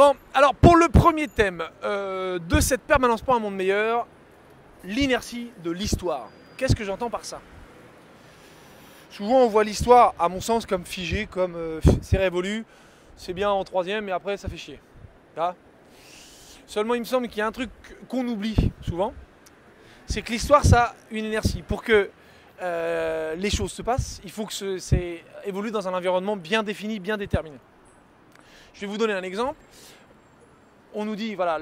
Bon, alors pour le premier thème de cette permanence pour un monde meilleur, l'inertie de l'histoire. Qu'est-ce que j'entends par ça? Souvent on voit l'histoire, à mon sens, comme figée, comme c'est révolu, c'est bien en troisième, mais après ça fait chier. Là. Seulement il me semble qu'il y a un truc qu'on oublie souvent, c'est que l'histoire ça a une inertie. Pour que les choses se passent, il faut que ça évolue dans un environnement bien défini, bien déterminé. Je vais vous donner un exemple. On nous dit, voilà,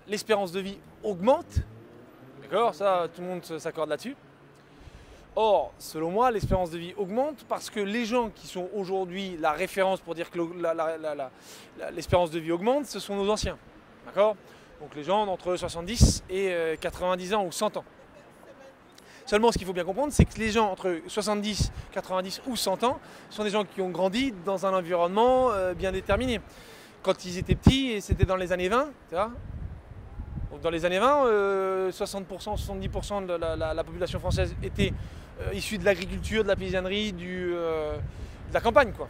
l'espérance de vie augmente. D'accord, ça, tout le monde s'accorde là-dessus. Or, selon moi, l'espérance de vie augmente parce que les gens qui sont aujourd'hui la référence pour dire que l'espérance de vie augmente, ce sont nos anciens. D'accord? Donc les gens d'entre 70 et 90 ans ou 100 ans. Seulement, ce qu'il faut bien comprendre, c'est que les gens entre 70, 90 ou 100 ans sont des gens qui ont grandi dans un environnement bien déterminé. Quand ils étaient petits, et c'était dans les années 20, tu vois. Donc dans les années 20, 60%, 70% de la population française était issue de l'agriculture, de la paysannerie, de la campagne, quoi.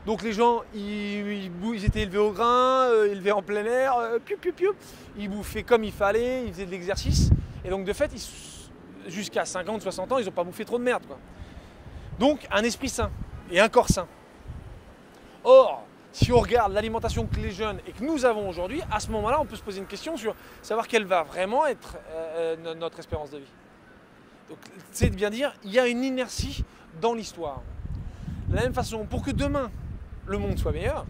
Donc les gens, ils étaient élevés au grain, élevés en plein air, ils bouffaient comme il fallait, ils faisaient de l'exercice. Et donc de fait, jusqu'à 50, 60 ans, ils n'ont pas bouffé trop de merde, quoi. Donc un esprit sain et un corps sain. Or, si on regarde l'alimentation que les jeunes et que nous avons aujourd'hui, à ce moment-là, on peut se poser une question sur savoir quelle va vraiment être notre espérance de vie. Donc, c'est de bien dire, il y a une inertie dans l'histoire. De la même façon, pour que demain, le monde soit meilleur,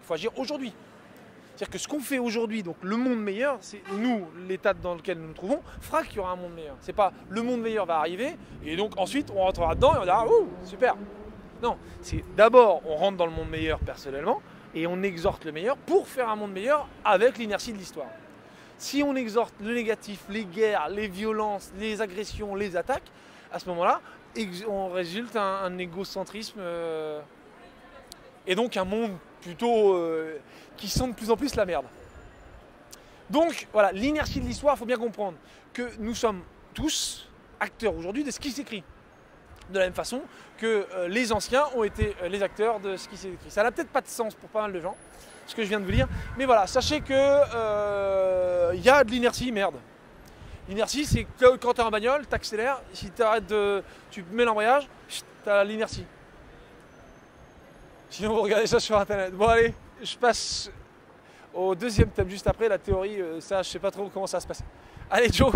il faut agir aujourd'hui. C'est-à-dire que ce qu'on fait aujourd'hui, donc le monde meilleur, c'est nous, l'état dans lequel nous nous trouvons, fera qu'il y aura un monde meilleur. C'est pas le monde meilleur va arriver, et donc ensuite on rentrera dedans et on dira « Ouh, super !» Non, c'est d'abord on rentre dans le monde meilleur personnellement, et on exhorte le meilleur pour faire un monde meilleur avec l'inertie de l'histoire. Si on exhorte le négatif, les guerres, les violences, les agressions, les attaques, à ce moment-là, on résulte un égocentrisme et donc un monde plutôt qui sent de plus en plus la merde. Donc voilà, l'inertie de l'histoire, il faut bien comprendre que nous sommes tous acteurs aujourd'hui de ce qui s'écrit. De la même façon que les anciens ont été les acteurs de ce qui s'est écrit. Ça n'a peut-être pas de sens pour pas mal de gens, ce que je viens de vous dire, mais voilà, sachez que y a de l'inertie, merde. L'inertie, c'est que quand tu es en bagnole, tu accélères, si tu mets l'embrayage, tu as l'inertie. Sinon, vous regardez ça sur internet. Bon, allez, je passe au deuxième thème juste après, la théorie, ça, je sais pas trop comment ça va se passer. Allez, Joe!